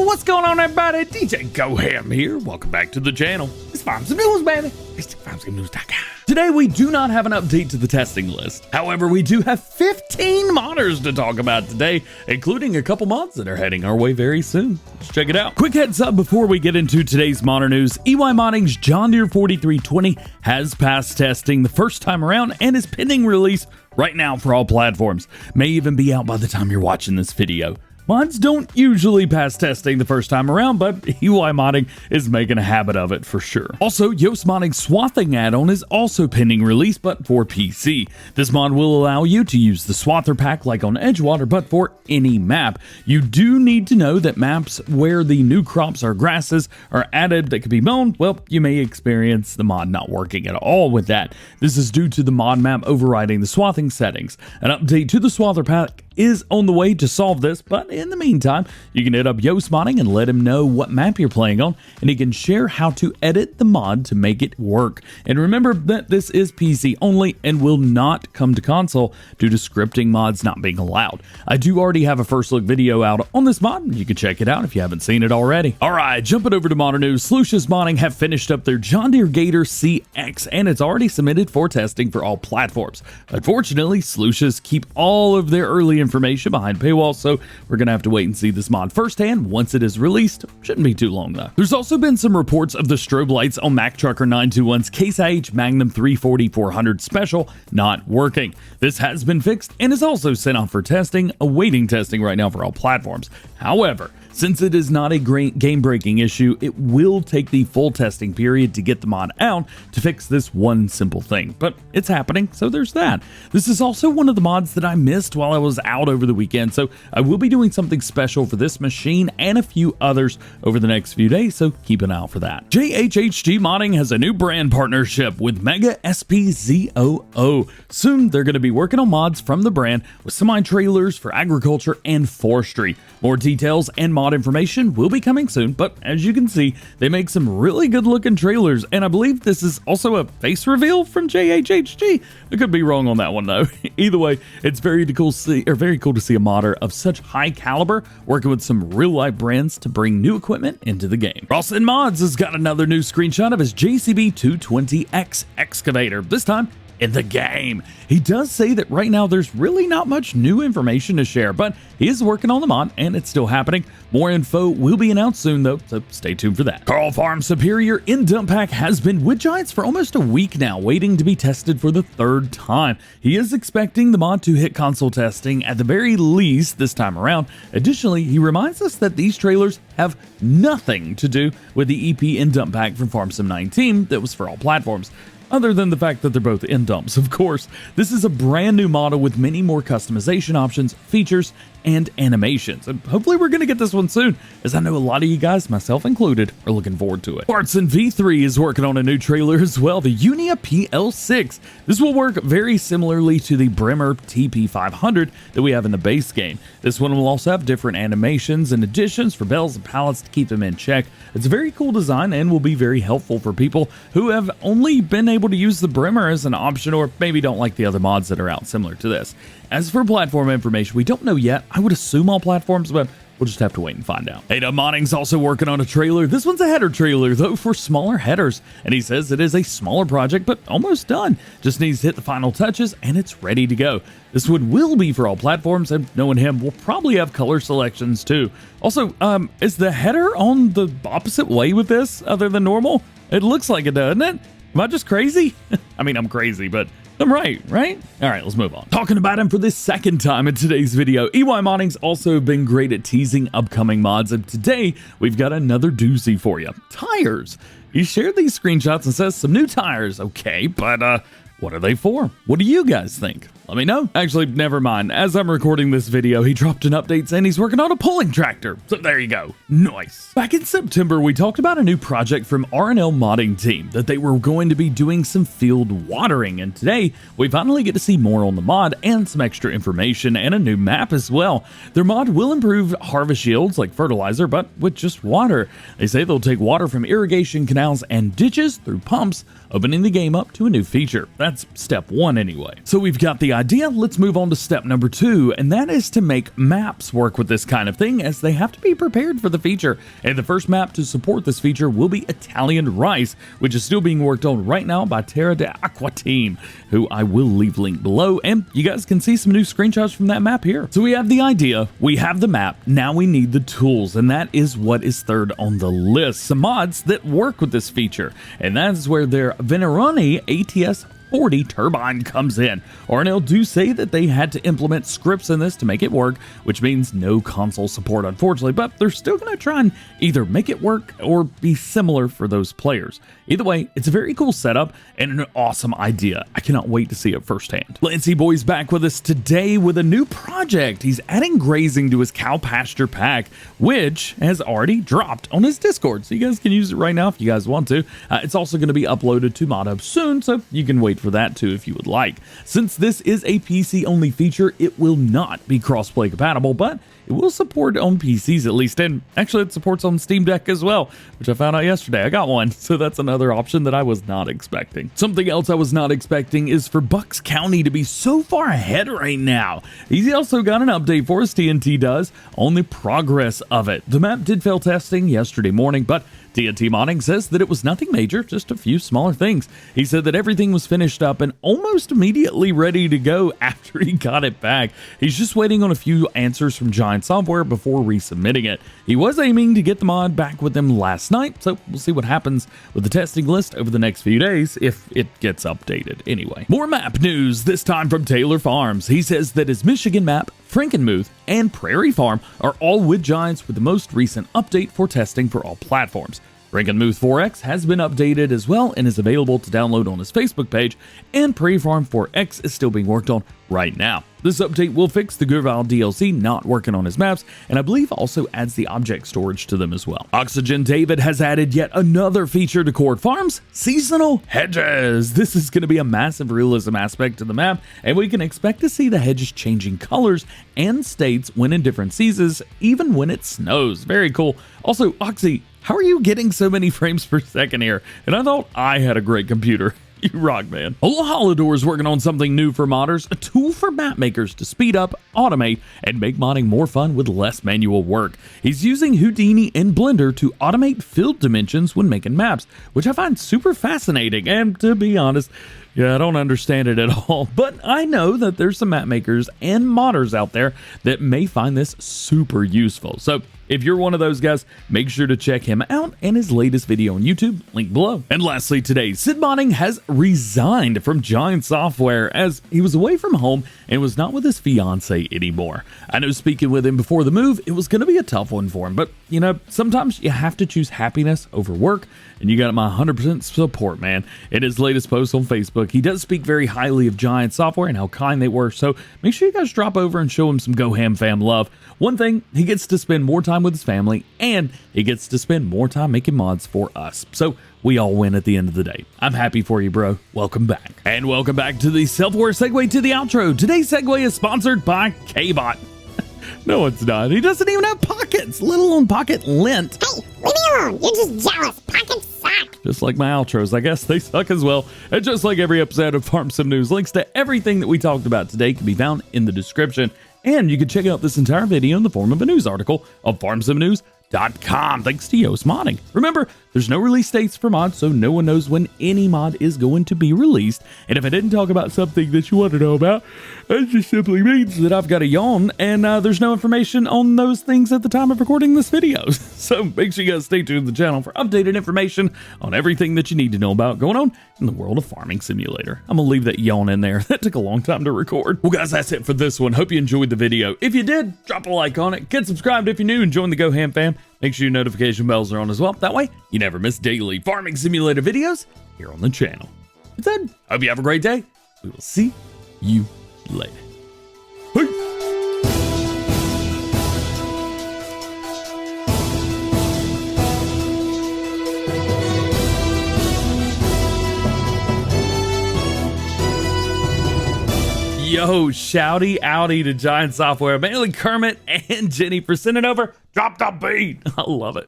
What's going on, everybody? DjGoHam here. Welcome back to the channel. It's Farms and News, baby. It's FarmsandNews.com. Today, we do not have an update to the testing list. However, we do have 15 modders to talk about today, including a couple mods that are heading our way very soon. Let's check it out. Quick heads up before we get into today's modder news. EY Modding's John Deere 4320 has passed testing the first time around and is pending release right now for all platforms. May even be out by the time you're watching this video. Mods don't usually pass testing the first time around, but EY Modding is making a habit of it for sure. Also, Yoast Modding's Swathing Addon is also pending release, but for PC. This mod will allow you to use the Swather pack like on Edgewater, but for any map. You do need to know that maps where the new crops or grasses are added that could be mown, well, you may experience the mod not working at all with that. This is due to the mod map overriding the swathing settings. An update to the Swather pack is on the way to solve this, but in the meantime, you can hit up Yoast Modding and let him know what map you're playing on, and he can share how to edit the mod to make it work. And remember that this is PC only and will not come to console due to scripting mods not being allowed. I do already have a first look video out on this mod. You can check it out if you haven't seen it already. Alright, jumping over to modder news. Sluicious Modding have finished up their John Deere Gator CX, and it's already submitted for testing for all platforms. Unfortunately, Sluicious keep all of their early information behind paywalls, so we're gonna have to wait and see this mod firsthand once it is released. Shouldn't be too long though. There's also been some reports of the strobe lights on Mac Trucker 921's Case IH Magnum 340-400 Special not working. This has been fixed and is also sent off for testing, awaiting testing right now for all platforms. However, since it is not a game-breaking issue, it will take the full testing period to get the mod out to fix this one simple thing. But it's happening, so there's that. This is also one of the mods that I missed while I was out over the weekend, so I will be doing something special for this machine and a few others over the next few days, so keep an eye out for that. JHHG Modding has a new brand partnership with Mega SPZOO. Soon, they're going to be working on mods from the brand with semi-trailers for agriculture and forestry. More details and mod information will be coming soon, but as you can see, they make some really good looking trailers, and I believe this is also a face reveal from JHHG. I could be wrong on that one though. Either way, it's very cool to see a modder of such high caliber working with some real life brands to bring new equipment into the game. Rawson Mods has got another new screenshot of his JCB 220X excavator, this time in the game. He does say that right now there's really not much new information to share, but he is working on the mod and it's still happening. More info will be announced soon though, so stay tuned for that. Carl Farm Superior in-dump pack has been with Giants for almost a week now, waiting to be tested for the third time. He is expecting the mod to hit console testing at the very least this time around. Additionally, he reminds us that these trailers have nothing to do with the EP in-dump pack from Farm Sim 19 that was for all platforms. Other than the fact that they're both in-dumps, of course. This is a brand new model with many more customization options, features, and animations. And hopefully we're going to get this one soon, as I know a lot of you guys, myself included, are looking forward to it. Parts and V3 is working on a new trailer as well, the Unia PL6. This will work very similarly to the Bremer TP500 that we have in the base game. This one will also have different animations and additions for bells and pallets to keep them in check. It's a very cool design and will be very helpful for people who have only been able to use the Bremer as an option or maybe don't like the other mods that are out similar to this. As for platform information, we don't know yet. I would assume all platforms, but we'll just have to wait and find out. SiiD Modding's also working on a trailer. This one's a header trailer, though, for smaller headers. And he says it is a smaller project, but almost done. Just needs to hit the final touches, and it's ready to go. This one will be for all platforms, and knowing him, we'll probably have color selections, too. Also, is the header on the opposite way with this, other than normal? It looks like it, doesn't it? Am I just crazy? I mean, I'm crazy, but I'm right? All right, let's move on. Talking about him for the second time in today's video, EY Modding's also been great at teasing upcoming mods, and today we've got another doozy for you. Tires. He shared these screenshots and says some new tires. Okay, but what are they for? What do you guys think? Let me know. Actually, never mind. As I'm recording this video, he dropped an update saying he's working on a pulling tractor. So there you go. Nice. Back in September, we talked about a new project from R&L Modding team that they were going to be doing some field watering. And today, we finally get to see more on the mod and some extra information and a new map as well. Their mod will improve harvest yields like fertilizer, but with just water. They say they'll take water from irrigation canals and ditches through pumps, opening the game up to a new feature. That's step one anyway. So we've got the idea, let's move on to step number 2, and that is to make maps work with this kind of thing, as they have to be prepared for the feature. And the first map to support this feature will be Italian rice, which is still being worked on right now by Terra de Aqua team, who I will leave link below, and you guys can see some new screenshots from that map here. So we have the idea, we have the map, now we need the tools, and that is what is third on the list. Some mods that work with this feature, and that is where their Venerani ATS 40 turbine comes in. RNL do say that they had to implement scripts in this to make it work, which means no console support unfortunately, but they're still going to try and either make it work or be similar for those players. Either way, it's a very cool setup and an awesome idea. I cannot wait to see it firsthand. Lancy Boy's back with us today with a new project. He's adding grazing to his cow pasture pack, which has already dropped on his Discord, so you guys can use it right now if you guys want to. It's also going to be uploaded to ModHub soon, so you can wait for that too if you would like. Since this is a PC only feature, it will not be crossplay compatible, but it will support on PCs at least, and actually it supports on Steam Deck as well, which I found out yesterday. I got one, so that's another option that I was not expecting. Something else I was not expecting is for Bucks County to be so far ahead right now. He's also got an update for us, TNT does, on the progress of it. The map did fail testing yesterday morning, but TNT Modding says that it was nothing major, just a few smaller things. He said that everything was finished up and almost immediately ready to go after he got it back. He's just waiting on a few answers from Giant Software before resubmitting it. He was aiming to get the mod back with them last night, so we'll see what happens with the testing list over the next few days if it gets updated anyway. More map news, this time from Taylor Farms. He says that his Michigan map, Frankenmuth, and Prairie Farm are all wood giants with the most recent update for testing for all platforms. Frankenmuth 4X has been updated as well and is available to download on his Facebook page, and Prairie Farm 4X is still being worked on right now. This update will fix the Gurval DLC not working on his maps, and I believe also adds the object storage to them as well. Oxygen David has added yet another feature to Cord Farms, seasonal hedges. This is going to be a massive realism aspect to the map, and we can expect to see the hedges changing colors and states when in different seasons, even when it snows. Very cool. Also, Oxy, how are you getting so many frames per second here? And I thought I had a great computer. You rock, man. Holodoor is working on something new for modders, a tool for map makers to speed up, automate, and make modding more fun with less manual work. He's using Houdini and Blender to automate field dimensions when making maps, which I find super fascinating, and to be honest, yeah, I don't understand it at all, but I know that there's some map makers and modders out there that may find this super useful. So if you're one of those guys, make sure to check him out and his latest video on YouTube, link below. And lastly today, SiiD Modding has resigned from Giant Software as he was away from home and was not with his fiance anymore. I know speaking with him before the move, it was going to be a tough one for him, but you know, sometimes you have to choose happiness over work, and you got my 100% support, man. In his latest post on Facebook, he does speak very highly of Giant Software and how kind they were, so make sure you guys drop over and show him some GoHam fam love. One thing, he gets to spend more time with his family, and he gets to spend more time making mods for us. So we all win at the end of the day. I'm happy for you, bro. Welcome back. And welcome back to the self-aware segue to the outro. Today's segue is sponsored by K-Bot. No, it's not. He doesn't even have pockets, let alone pocket lint. Hey, leave me alone. You're just jealous. Pockets suck. Just like my outros, I guess they suck as well. And just like every episode of Farm Sim News, links to everything that we talked about today can be found in the description. And you can check out this entire video in the form of a news article on farmsimnews.com. Thanks to Yoast Modding. Remember, there's no release dates for mods, so no one knows when any mod is going to be released. And if I didn't talk about something that you want to know about, that just simply means that I've got a yawn, and there's no information on those things at the time of recording this video. So make sure you guys stay tuned to the channel for updated information on everything that you need to know about going on in the world of Farming Simulator. I'm gonna leave that yawn in there. That took a long time to record. Well guys, that's it for this one. Hope you enjoyed the video. If you did, drop a like on it. Get subscribed if you're new and join the GoHam fam. Make sure your notification bells are on as well. That way, you never miss daily Farming Simulator videos here on the channel. That's it. Hope you have a great day. We will see you later. Peace. Yo, shouty outy to Giant Software, mainly Kermit and Jenny for sending over Drop the Beat. I love it.